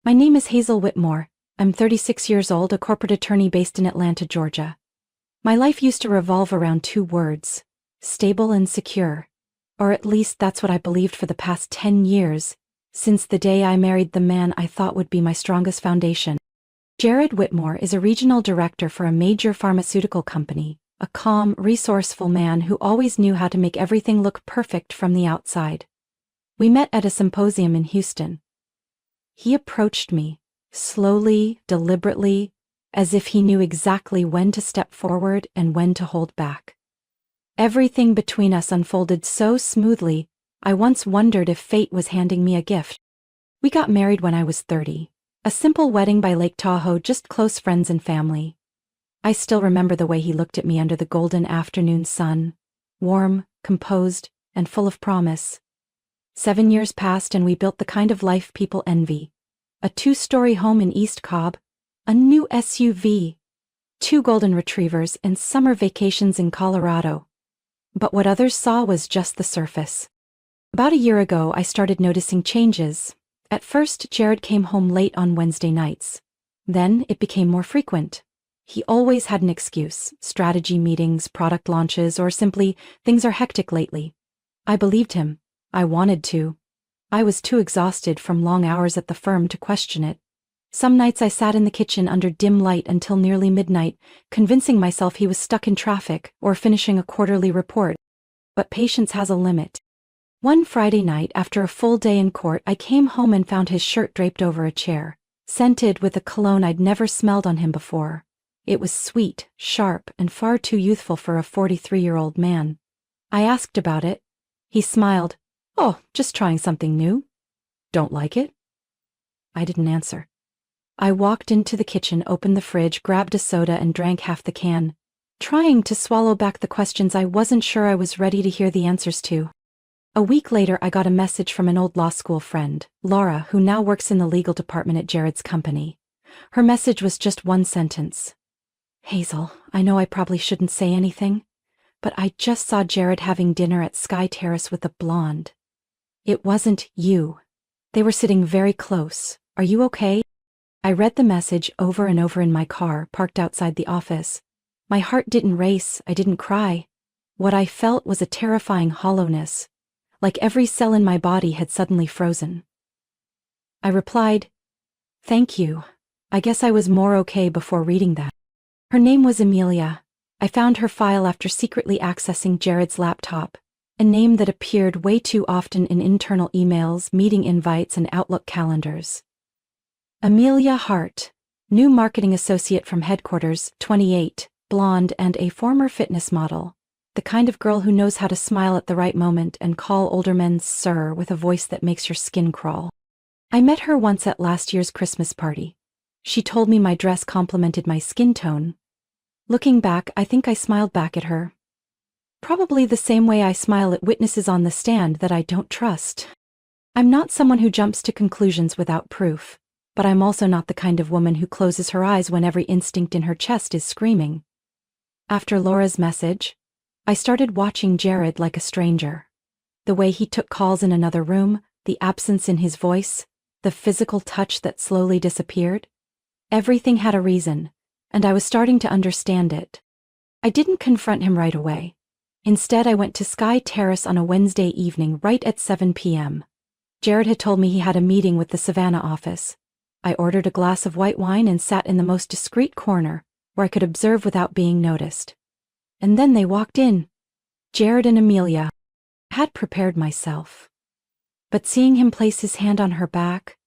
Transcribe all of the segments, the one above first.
My name is Hazel Whitmore. I'm 36 years old, a corporate attorney based in Atlanta, Georgia. My life used to revolve around two words: stable and secure. Or at least that's what I believed for the past 10 years, since the day I married the man I thought would be my strongest foundation. Jared Whitmore is a regional director for a major pharmaceutical company, a calm, resourceful man who always knew how to make everything look perfect from the outside. We met at a symposium in Houston. He approached me, slowly, deliberately, as if he knew exactly when to step forward and when to hold back. Everything between us unfolded so smoothly, I once wondered if fate was handing me a gift. We got married when I was 30. A simple wedding by Lake Tahoe, just close friends and family. I still remember the way he looked at me under the golden afternoon sun, warm, composed, and full of promise. 7 years passed and we built the kind of life people envy. A 2-story home in East Cobb, a new SUV, 2 golden retrievers, and summer vacations in Colorado. But what others saw was just the surface. About a year ago, I started noticing changes. At first, Jared came home late on Wednesday nights. Then it became more frequent. He always had an excuse: strategy meetings, product launches, or simply, things are hectic lately. I believed him. I wanted to. I was too exhausted from long hours at the firm to question it. Some nights I sat in the kitchen under dim light until nearly midnight, convincing myself he was stuck in traffic or finishing a quarterly report. But patience has a limit. One Friday night, after a full day in court, I came home and found his shirt draped over a chair, scented with a cologne I'd never smelled on him before. It was sweet, sharp, and far too youthful for a 43-year-old man. I asked about it. He smiled. "Oh, just trying something new. Don't like it?" I didn't answer. I walked into the kitchen, opened the fridge, grabbed a soda, and drank half the can, trying to swallow back the questions I wasn't sure I was ready to hear the answers to. A week later, I got a message from an old law school friend, Laura, who now works in the legal department at Jared's company. Her message was just one sentence. "Hazel, I know I probably shouldn't say anything, but I just saw Jared having dinner at Sky Terrace with a blonde. It wasn't you. They were sitting very close. Are you okay?" I read the message over and over in my car, parked outside the office. My heart didn't race, I didn't cry. What I felt was a terrifying hollowness, like every cell in my body had suddenly frozen. I replied, "Thank you. I guess I was more okay before reading that." Her name was Amelia. I found her file after secretly accessing Jared's laptop, a name that appeared way too often in internal emails, meeting invites, and Outlook calendars. Amelia Hart, new marketing associate from headquarters, 28, blonde, and a former fitness model. The kind of girl who knows how to smile at the right moment and call older men sir with a voice that makes your skin crawl. I met her once at last year's Christmas party. She told me my dress complimented my skin tone. Looking back, I think I smiled back at her. Probably the same way I smile at witnesses on the stand that I don't trust. I'm not someone who jumps to conclusions without proof, but I'm also not the kind of woman who closes her eyes when every instinct in her chest is screaming. After Laura's message, I started watching Jared like a stranger. The way he took calls in another room, the absence in his voice, the physical touch that slowly disappeared. Everything had a reason, and I was starting to understand it. I didn't confront him right away. Instead, I went to Sky Terrace on a Wednesday evening right at 7 p.m. Jared had told me he had a meeting with the Savannah office. I ordered a glass of white wine and sat in the most discreet corner, where I could observe without being noticed. And then they walked in. Jared and Amelia. I had prepared myself. But seeing him place his hand on her back,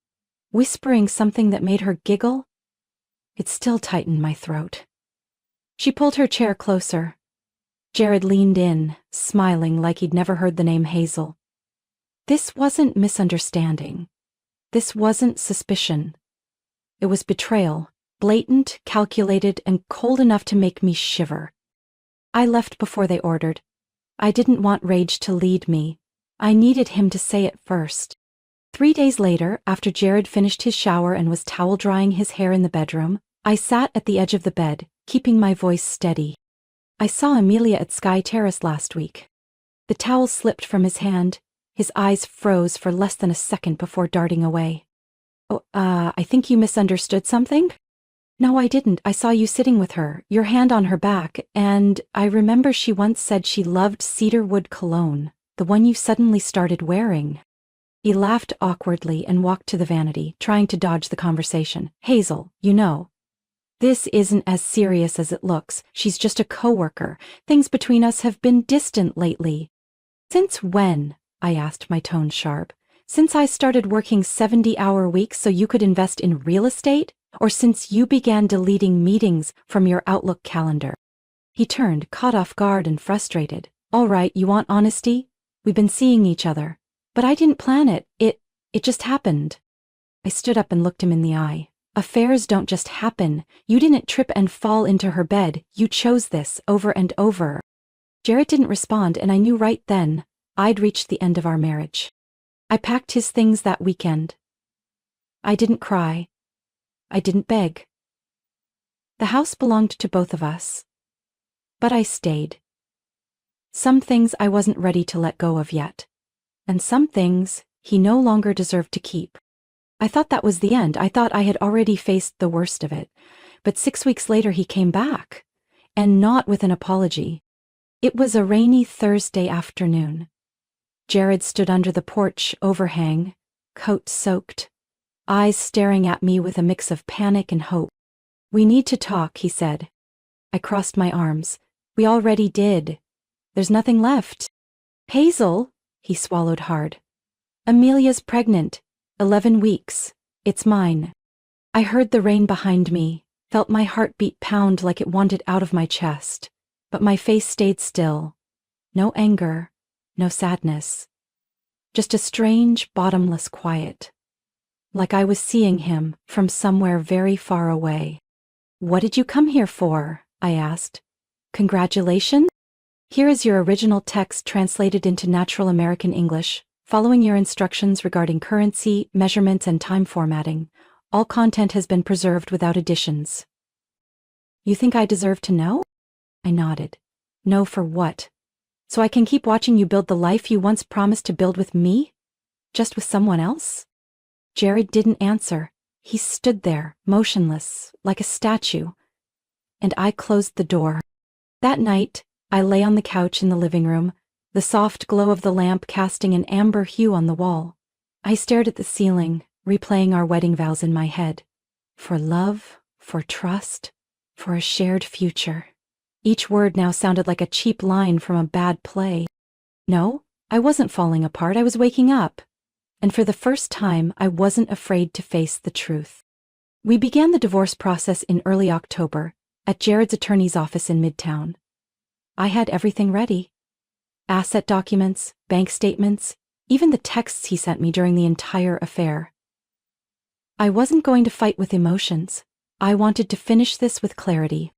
whispering something that made her giggle, it still tightened my throat. She pulled her chair closer. Jared leaned in, smiling like he'd never heard the name Hazel. This wasn't misunderstanding. This wasn't suspicion. It was betrayal, blatant, calculated, and cold enough to make me shiver. I left before they ordered. I didn't want rage to lead me. I needed him to say it first. 3 days later, after Jared finished his shower and was towel drying his hair in the bedroom, I sat at the edge of the bed, keeping my voice steady. "I saw Amelia at Sky Terrace last week." The towel slipped from his hand. His eyes froze for less than a second before darting away. Oh, I think you misunderstood something? No, I didn't. I saw you sitting with her, your hand on her back, and I remember she once said she loved cedarwood cologne, the one you suddenly started wearing. He laughed awkwardly and walked to the vanity, trying to dodge the conversation. Hazel, you know, this isn't as serious as it looks. She's just a coworker. Things between us have been distant lately. Since when? I asked, my tone sharp. Since I started working 70-hour weeks so you could invest in real estate? Or since you began deleting meetings from your Outlook calendar? He turned, caught off guard and frustrated. All right, you want honesty? We've been seeing each other. But I didn't plan it. It just happened. I stood up and looked him in the eye. Affairs don't just happen. You didn't trip and fall into her bed. You chose this over and over. Jared didn't respond, and I knew right then I'd reached the end of our marriage. I packed his things that weekend. I didn't cry. I didn't beg. The house belonged to both of us. But I stayed. Some things I wasn't ready to let go of yet. And some things he no longer deserved to keep. I thought that was the end. I thought I had already faced the worst of it. But 6 weeks later he came back. And not with an apology. It was a rainy Thursday afternoon. Jared stood under the porch overhang, coat soaked, eyes staring at me with a mix of panic and hope. We need to talk, he said. I crossed my arms. We already did. There's nothing left. Hazel, he swallowed hard. Amelia's pregnant. 11 weeks. It's mine. I heard the rain behind me, felt my heartbeat pound like it wanted out of my chest. But my face stayed still. No anger, no sadness. Just a strange, bottomless quiet. Like I was seeing him from somewhere very far away. What did you come here for? I asked. Congratulations? Here is your original text translated into natural American English, following your instructions regarding currency, measurements, and time formatting. All content has been preserved without additions. You think I deserve to know? I nodded. No, for what? So I can keep watching you build the life you once promised to build with me? Just with someone else? Jared didn't answer. He stood there, motionless, like a statue. And I closed the door. That night, I lay on the couch in the living room, the soft glow of the lamp casting an amber hue on the wall. I stared at the ceiling, replaying our wedding vows in my head. For love, for trust, for a shared future. Each word now sounded like a cheap line from a bad play. No, I wasn't falling apart, I was waking up. And for the first time, I wasn't afraid to face the truth. We began the divorce process in early October, at Jared's attorney's office in Midtown. I had everything ready. Asset documents, bank statements, even the texts he sent me during the entire affair. I wasn't going to fight with emotions. I wanted to finish this with clarity.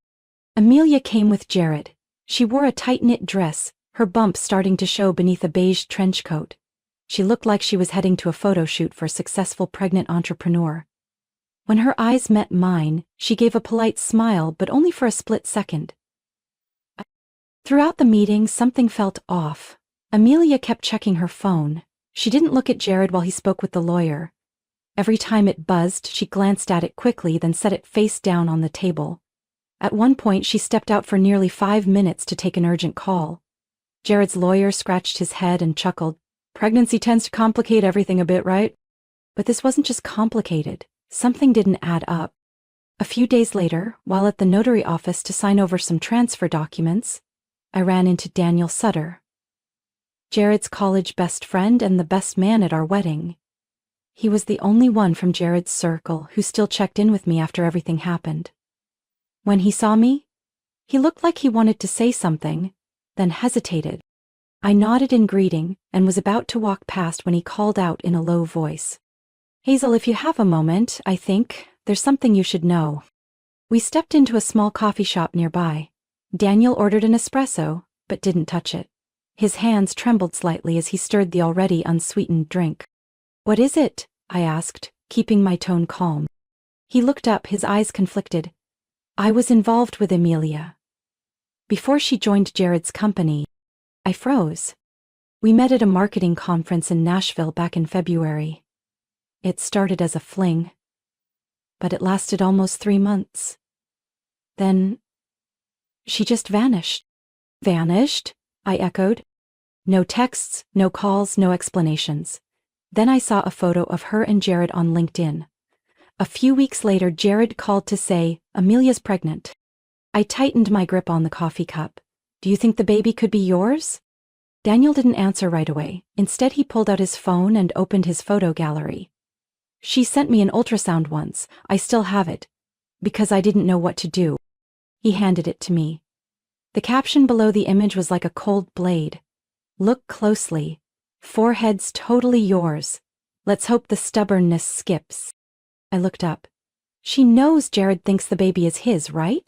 Amelia came with Jared. She wore a tight-knit dress, her bump starting to show beneath a beige trench coat. She looked like she was heading to a photo shoot for a successful pregnant entrepreneur. When her eyes met mine, she gave a polite smile, but only for a split second. Throughout the meeting, something felt off. Amelia kept checking her phone. She didn't look at Jared while he spoke with the lawyer. Every time it buzzed, she glanced at it quickly, then set it face down on the table. At one point, she stepped out for nearly 5 minutes to take an urgent call. Jared's lawyer scratched his head and chuckled. Pregnancy tends to complicate everything a bit, right? But this wasn't just complicated. Something didn't add up. A few days later, while at the notary office to sign over some transfer documents, I ran into Daniel Sutter, Jared's college best friend and the best man at our wedding. He was the only one from Jared's circle who still checked in with me after everything happened. When he saw me, he looked like he wanted to say something, then hesitated. I nodded in greeting and was about to walk past when he called out in a low voice. Hazel, if you have a moment, I think there's something you should know. We stepped into a small coffee shop nearby. Daniel ordered an espresso, but didn't touch it. His hands trembled slightly as he stirred the already unsweetened drink. What is it? I asked, keeping my tone calm. He looked up, his eyes conflicted. I was involved with Amelia. Before she joined Jared's company, I froze. We met at a marketing conference in Nashville back in February. It started as a fling, but it lasted almost 3 months. Then she just vanished. Vanished? I echoed. No texts, no calls, no explanations. Then I saw a photo of her and Jared on LinkedIn. A few weeks later, Jared called to say, "Amelia's pregnant." I tightened my grip on the coffee cup. "Do you think the baby could be yours?" Daniel didn't answer right away. Instead, he pulled out his phone and opened his photo gallery. "She sent me an ultrasound once. I still have it. Because I didn't know what to do." He handed it to me. The caption below the image was like a cold blade. "Look closely. Forehead's totally yours. Let's hope the stubbornness skips." I looked up. She knows Jared thinks the baby is his, right?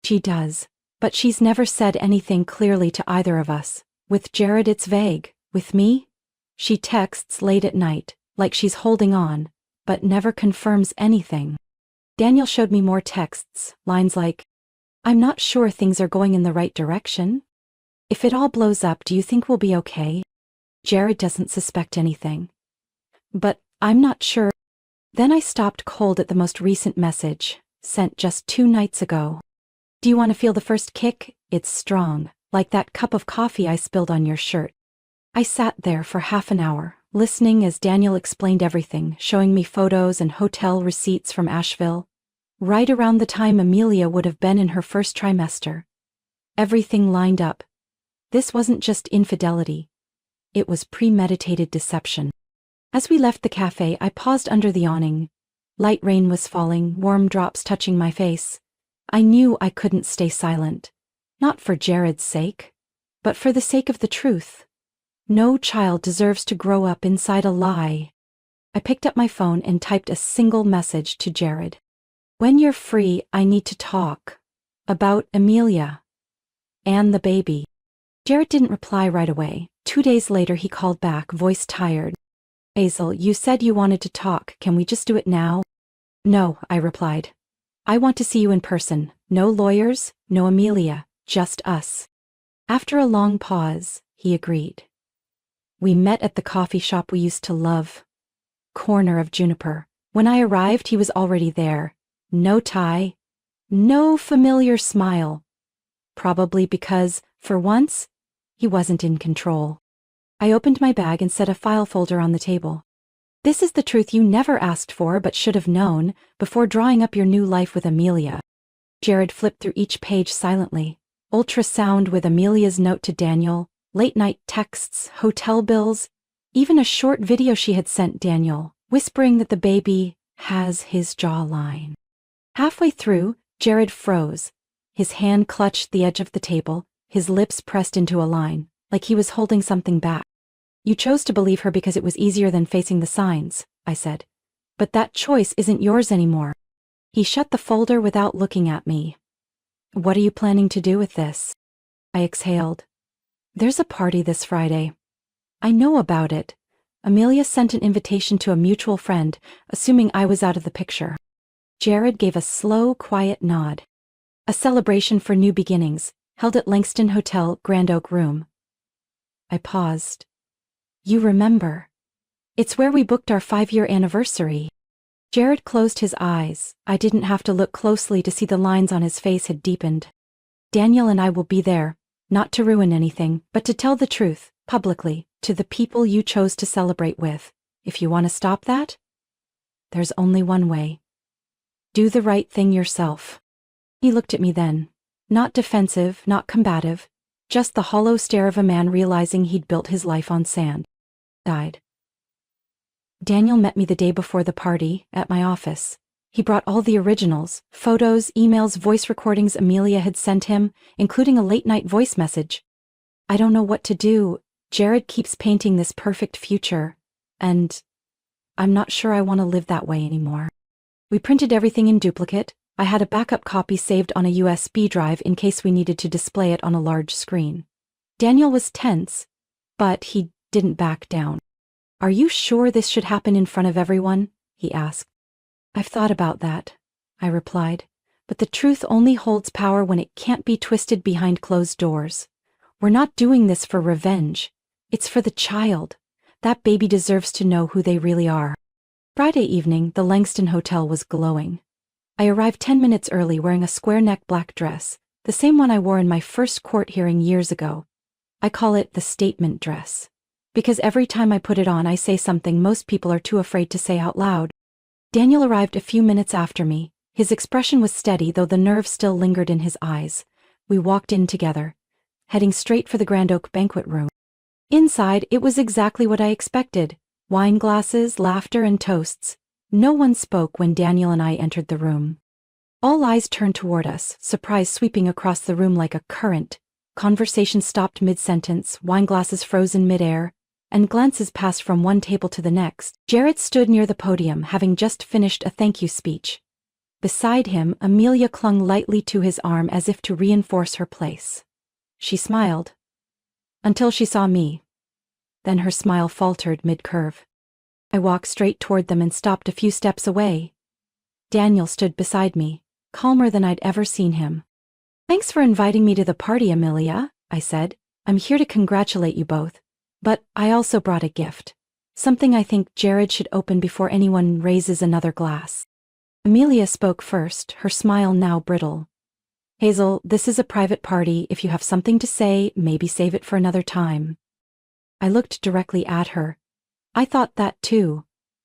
She does, but she's never said anything clearly to either of us. With Jared it's vague. With me? She texts late at night, like she's holding on, but never confirms anything. Daniel showed me more texts, lines like, "I'm not sure things are going in the right direction. If it all blows up, do you think we'll be okay? Jared doesn't suspect anything. But I'm not sure." Then I stopped cold at the most recent message, sent just 2 nights ago. "Do you want to feel the first kick? It's strong, like that cup of coffee I spilled on your shirt." I sat there for half an hour, listening as Daniel explained everything, showing me photos and hotel receipts from Asheville, right around the time Amelia would have been in her first trimester. Everything lined up. This wasn't just infidelity. It was premeditated deception. As we left the cafe, I paused under the awning. Light rain was falling, warm drops touching my face. I knew I couldn't stay silent. Not for Jared's sake, but for the sake of the truth. No child deserves to grow up inside a lie. I picked up my phone and typed a single message to Jared. "When you're free, I need to talk. About Amelia. And the baby." Jared didn't reply right away. 2 days later he called back, voice tired. "Hazel, you said you wanted to talk. Can we just do it now?" "No," I replied. "I want to see you in person. No lawyers, no Amelia, just us." After a long pause, he agreed. We met at the coffee shop we used to love. Corner of Juniper. When I arrived, he was already there. No tie. No familiar smile. Probably because, for once, he wasn't in control. I opened my bag and set a file folder on the table. "This is the truth you never asked for but should have known before drawing up your new life with Amelia." Jared flipped through each page silently. Ultrasound with Amelia's note to Daniel, late-night texts, hotel bills, even a short video she had sent Daniel, whispering that the baby has his jawline. Halfway through, Jared froze. His hand clutched the edge of the table, his lips pressed into a line, like he was holding something back. "You chose to believe her because it was easier than facing the signs," I said. "But that choice isn't yours anymore." He shut the folder without looking at me. "What are you planning to do with this?" I exhaled. "There's a party this Friday." "I know about it. Amelia sent an invitation to a mutual friend, assuming I was out of the picture." Jared gave a slow, quiet nod. "A celebration for new beginnings, held at Langston Hotel, Grand Oak Room." I paused. "You remember. It's where we booked our 5-year anniversary." Jared closed his eyes. I didn't have to look closely to see the lines on his face had deepened. "Daniel and I will be there, not to ruin anything, but to tell the truth, publicly, to the people you chose to celebrate with. If you want to stop that, there's only one way. Do the right thing yourself." He looked at me then. Not defensive, not combative, just the hollow stare of a man realizing he'd built his life on sand. Died. Daniel met me the day before the party, at my office. He brought all the originals, photos, emails, voice recordings Amelia had sent him, including a late-night voice message. "I don't know what to do. Jared keeps painting this perfect future, and I'm not sure I want to live that way anymore." We printed everything in duplicate. I had a backup copy saved on a USB drive in case we needed to display it on a large screen. Daniel was tense, but he didn't back down. "Are you sure this should happen in front of everyone?" he asked. "I've thought about that," I replied, "but the truth only holds power when it can't be twisted behind closed doors. We're not doing this for revenge. It's for the child. That baby deserves to know who they really are." Friday evening, the Langston Hotel was glowing. I arrived 10 minutes early wearing a square-neck black dress, the same one I wore in my first court hearing years ago. I call it the statement dress. Because every time I put it on I say something most people are too afraid to say out loud. Daniel arrived a few minutes after me. His expression was steady though the nerve still lingered in his eyes. We walked in together, heading straight for the Grand Oak banquet room. Inside, it was exactly what I expected. Wine glasses, laughter, and toasts. No one spoke when Daniel and I entered the room. All eyes turned toward us, surprise sweeping across the room like a current. Conversation stopped mid-sentence, wine glasses frozen mid-air, and glances passed from one table to the next. Jared stood near the podium, having just finished a thank you speech. Beside him, Amelia clung lightly to his arm as if to reinforce her place. She smiled. Until she saw me. Then her smile faltered mid-curve. I walked straight toward them and stopped a few steps away. Daniel stood beside me, calmer than I'd ever seen him. "Thanks for inviting me to the party, Amelia," I said. "I'm here to congratulate you both. But I also brought a gift. Something I think Jared should open before anyone raises another glass." Amelia spoke first, her smile now brittle. "Hazel, this is a private party. If you have something to say, maybe save it for another time." I looked directly at her. I thought that too.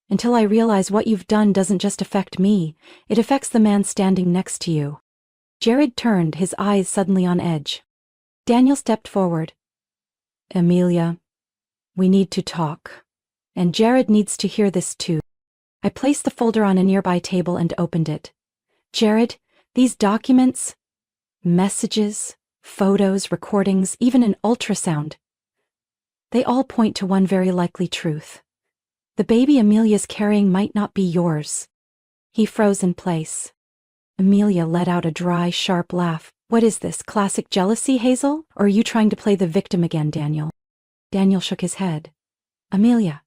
Until I realize what you've done doesn't just affect me, it affects the man standing next to you. Jared turned, his eyes suddenly on edge. Daniel stepped forward. "Amelia, we need to talk. And Jared needs to hear this too." I placed the folder on a nearby table and opened it. "Jared, these documents, messages, photos, recordings, even an ultrasound, they all point to one very likely truth. The baby Amelia's carrying might not be yours." He froze in place. Amelia let out a dry, sharp laugh. "What is this, classic jealousy, Hazel? Or are you trying to play the victim again, Daniel?" Daniel shook his head. "Amelia,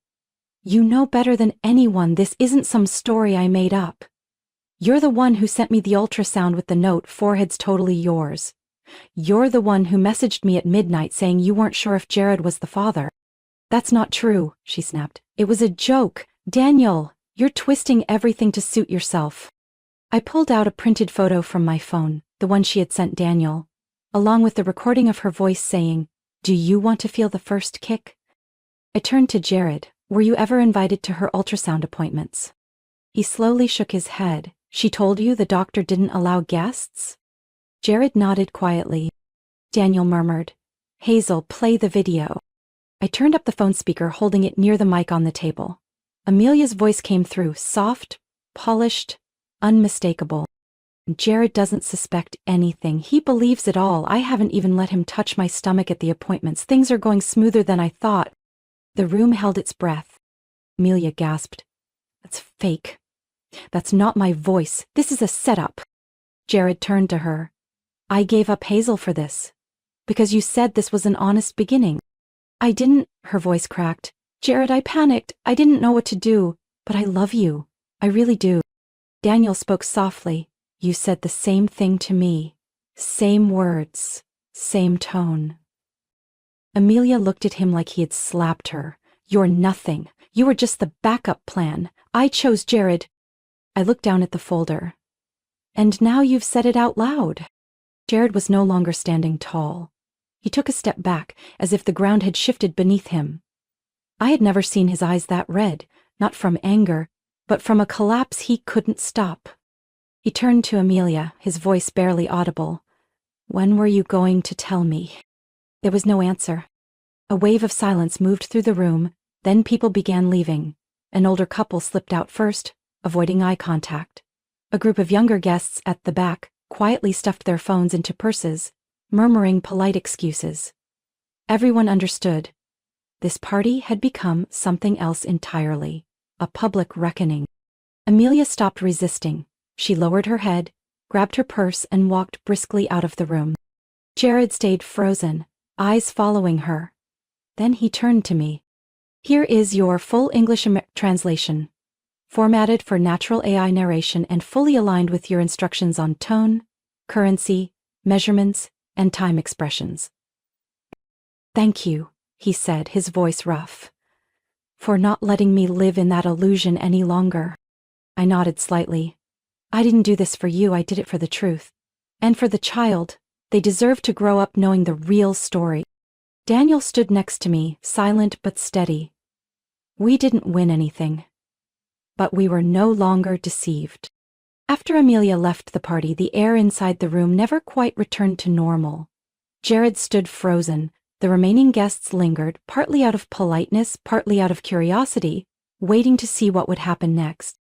you know better than anyone this isn't some story I made up. You're the one who sent me the ultrasound with the note, 'Forehead's totally yours.' You're the one who messaged me at midnight saying you weren't sure if Jared was the father." "That's not true," she snapped. "It was a joke. Daniel, you're twisting everything to suit yourself." I pulled out a printed photo from my phone, the one she had sent Daniel, along with the recording of her voice saying, "Do you want to feel the first kick?" I turned to Jared. "Were you ever invited to her ultrasound appointments?" He slowly shook his head. "She told you the doctor didn't allow guests?" Jared nodded quietly. Daniel murmured, "Hazel, play the video." I turned up the phone speaker, holding it near the mic on the table. Amelia's voice came through, soft, polished, unmistakable. "Jared doesn't suspect anything. He believes it all. I haven't even let him touch my stomach at the appointments. Things are going smoother than I thought." The room held its breath. Amelia gasped. "That's fake. That's not my voice. This is a setup." Jared turned to her. "I gave up Hazel for this. Because you said this was an honest beginning." "I didn't," her voice cracked. "Jared, I panicked. I didn't know what to do. But I love you. I really do." Daniel spoke softly. "You said the same thing to me. Same words. Same tone." Amelia looked at him like he had slapped her. "You're nothing. You were just the backup plan. I chose Jared." I looked down at the folder. "And now you've said it out loud." Jared was no longer standing tall. He took a step back, as if the ground had shifted beneath him. I had never seen his eyes that red, not from anger, but from a collapse he couldn't stop. He turned to Amelia, his voice barely audible. "When were you going to tell me?" There was no answer. A wave of silence moved through the room, then people began leaving. An older couple slipped out first, avoiding eye contact. A group of younger guests at the back quietly stuffed their phones into purses, murmuring polite excuses. Everyone understood. This party had become something else entirely, a public reckoning. Amelia stopped resisting. She lowered her head, grabbed her purse, and walked briskly out of the room. Jared stayed frozen, eyes following her. Then he turned to me. "Here is your full English translation, formatted for natural AI narration and fully aligned with your instructions on tone, currency, measurements, and time expressions." "Thank you," he said, his voice rough. For not letting me live in that illusion any longer. I nodded slightly. I didn't do this for you, I did it for the truth. And for the child. They deserve to grow up knowing the real story. Daniel stood next to me, silent but steady. We didn't win anything. But we were no longer deceived. After Amelia left the party, the air inside the room never quite returned to normal. Jared stood frozen. The remaining guests lingered, partly out of politeness, partly out of curiosity, waiting to see what would happen next.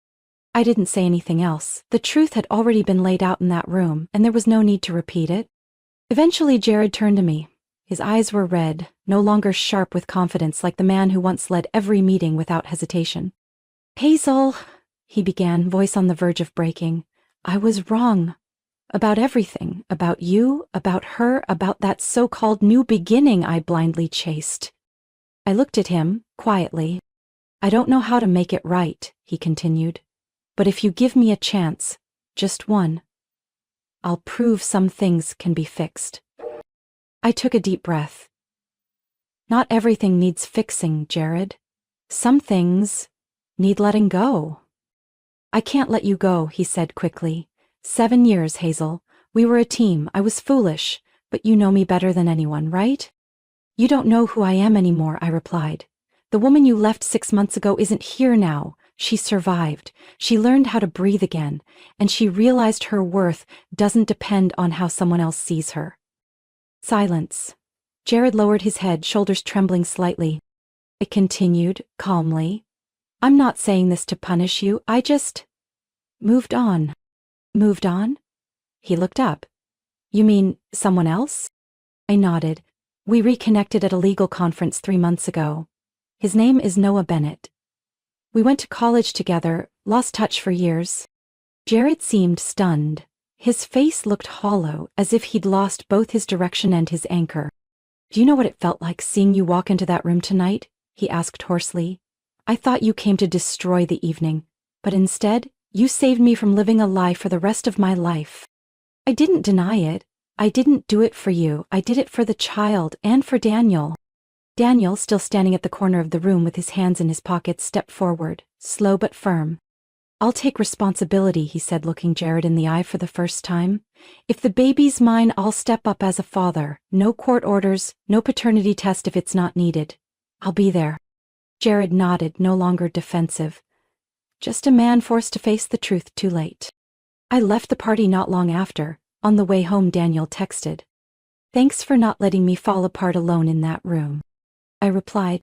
I didn't say anything else. The truth had already been laid out in that room, and there was no need to repeat it. Eventually, Jared turned to me. His eyes were red, no longer sharp with confidence like the man who once led every meeting without hesitation. Hazel, he began, voice on the verge of breaking. I was wrong. About everything. About you, about her, about that so-called new beginning I blindly chased. I looked at him, quietly. I don't know how to make it right, he continued. But if you give me a chance, just one, I'll prove some things can be fixed. I took a deep breath. Not everything needs fixing, Jared. Some things need letting go. I can't let you go, he said quickly. 7 years, Hazel. We were a team. I was foolish, but you know me better than anyone, right? You don't know who I am anymore, I replied. The woman you left 6 months ago isn't here now. She survived. She learned how to breathe again, and she realized her worth doesn't depend on how someone else sees her. Silence. Jared lowered his head, shoulders trembling slightly. I continued, calmly. I'm not saying this to punish you, I just moved on. Moved on? He looked up. You mean someone else? I nodded. We reconnected at a legal conference 3 months ago. His name is Noah Bennett. We went to college together, lost touch for years. Jared seemed stunned. His face looked hollow, as if he'd lost both his direction and his anchor. Do you know what it felt like seeing you walk into that room tonight? He asked hoarsely. I thought you came to destroy the evening, but instead, you saved me from living a lie for the rest of my life. I didn't deny it. I didn't do it for you. I did it for the child and for Daniel. Daniel, still standing at the corner of the room with his hands in his pockets, stepped forward, slow but firm. I'll take responsibility, he said, looking Jared in the eye for the first time. If the baby's mine, I'll step up as a father. No court orders, no paternity test if it's not needed. I'll be there. Jared nodded, no longer defensive. Just a man forced to face the truth too late. I left the party not long after. On the way home, Daniel texted. Thanks for not letting me fall apart alone in that room. I replied,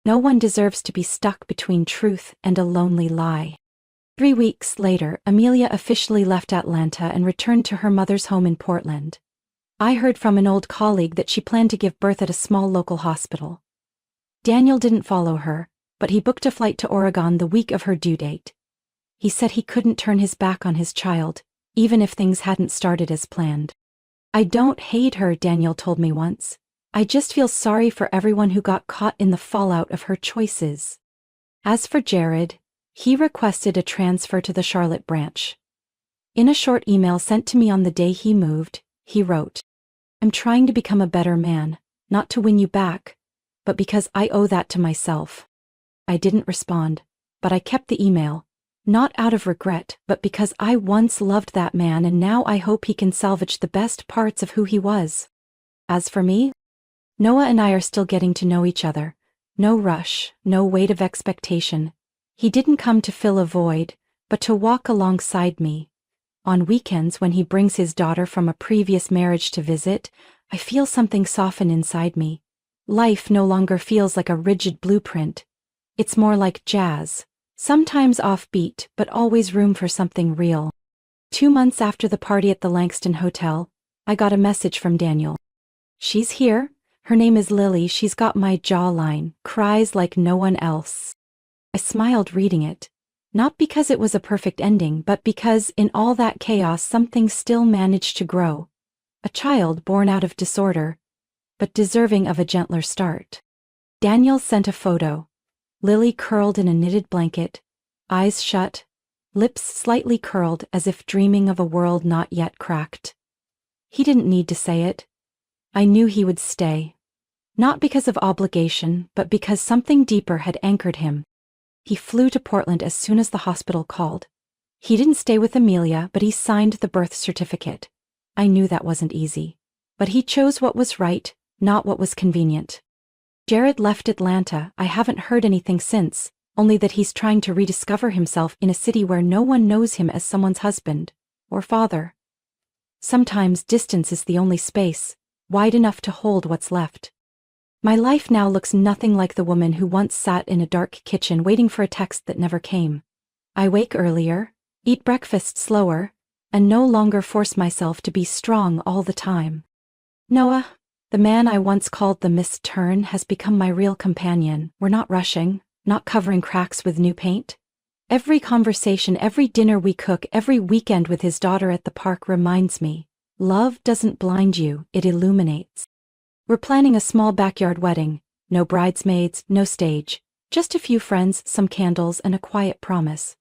no one deserves to be stuck between truth and a lonely lie. 3 weeks later, Amelia officially left Atlanta and returned to her mother's home in Portland. I heard from an old colleague that she planned to give birth at a small local hospital. Daniel didn't follow her, but he booked a flight to Oregon the week of her due date. He said he couldn't turn his back on his child, even if things hadn't started as planned. I don't hate her, Daniel told me once. I just feel sorry for everyone who got caught in the fallout of her choices. As for Jared, he requested a transfer to the Charlotte branch. In a short email sent to me on the day he moved, he wrote, I'm trying to become a better man, not to win you back, but because I owe that to myself. I didn't respond, but I kept the email, not out of regret, but because I once loved that man and now I hope he can salvage the best parts of who he was. As for me, Noah and I are still getting to know each other. No rush, no weight of expectation. He didn't come to fill a void, but to walk alongside me. On weekends when he brings his daughter from a previous marriage to visit, I feel something soften inside me. Life no longer feels like a rigid blueprint. It's more like jazz, sometimes offbeat, but always room for something real. 2 months after the party at the Langston Hotel, I got a message from Daniel. She's here. Her name is Lily. She's got my jawline, cries like no one else. I smiled reading it, not because it was a perfect ending, but because in all that chaos something still managed to grow. A child born out of disorder, but deserving of a gentler start. Daniel sent a photo. Lily curled in a knitted blanket, eyes shut, lips slightly curled as if dreaming of a world not yet cracked. He didn't need to say it. I knew he would stay. Not because of obligation, but because something deeper had anchored him. He flew to Portland as soon as the hospital called. He didn't stay with Amelia, but he signed the birth certificate. I knew that wasn't easy. But he chose what was right, not what was convenient. Jared left Atlanta. I haven't heard anything since, only that he's trying to rediscover himself in a city where no one knows him as someone's husband or father. Sometimes distance is the only space, wide enough to hold what's left. My life now looks nothing like the woman who once sat in a dark kitchen waiting for a text that never came. I wake earlier, eat breakfast slower, and no longer force myself to be strong all the time. Noah, the man I once called the missed turn, has become my real companion. We're not rushing, not covering cracks with new paint. Every conversation, every dinner we cook, every weekend with his daughter at the park reminds me, love doesn't blind you, it illuminates. We're planning a small backyard wedding, no bridesmaids, no stage, just a few friends, some candles, and a quiet promise.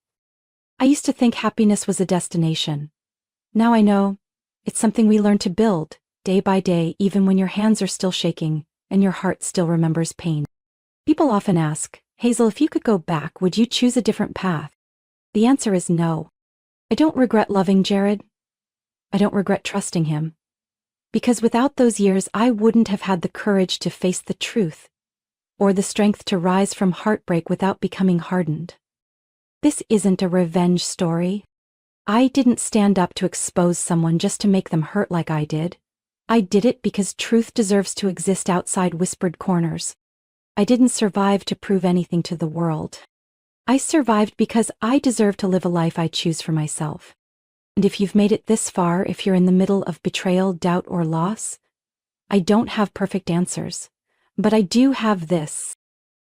I used to think happiness was a destination. Now I know, it's something we learn to build, day by day, even when your hands are still shaking and your heart still remembers pain. People often ask, Hazel, if you could go back, would you choose a different path? The answer is no. I don't regret loving Jared. I don't regret trusting him. Because without those years, I wouldn't have had the courage to face the truth, or the strength to rise from heartbreak without becoming hardened. This isn't a revenge story. I didn't stand up to expose someone just to make them hurt like I did. I did it because truth deserves to exist outside whispered corners. I didn't survive to prove anything to the world. I survived because I deserve to live a life I choose for myself. And if you've made it this far, if you're in the middle of betrayal, doubt, or loss, I don't have perfect answers, but I do have this.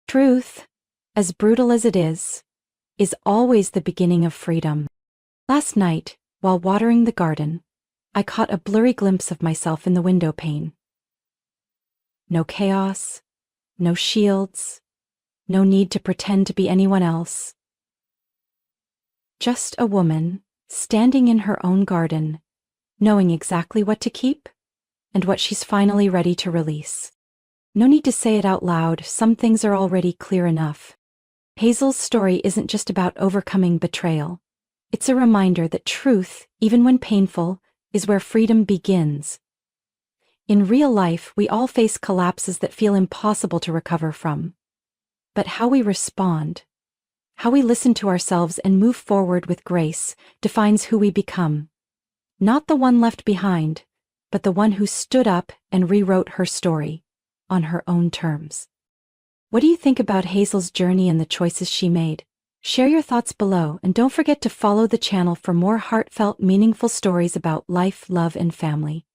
Truth, as brutal as it is always the beginning of freedom. Last night, while watering the garden, I caught a blurry glimpse of myself in the window pane. No chaos, no shields, no need to pretend to be anyone else. Just a woman, standing in her own garden, knowing exactly what to keep and what she's finally ready to release. No need to say it out loud, some things are already clear enough. Hazel's story isn't just about overcoming betrayal. It's a reminder that truth, even when painful, is where freedom begins. In real life, we all face collapses that feel impossible to recover from. But how we respond, how we listen to ourselves and move forward with grace, defines who we become. Not the one left behind, but the one who stood up and rewrote her story, on her own terms. What do you think about Hazel's journey and the choices she made? Share your thoughts below, and don't forget to follow the channel for more heartfelt, meaningful stories about life, love, and family.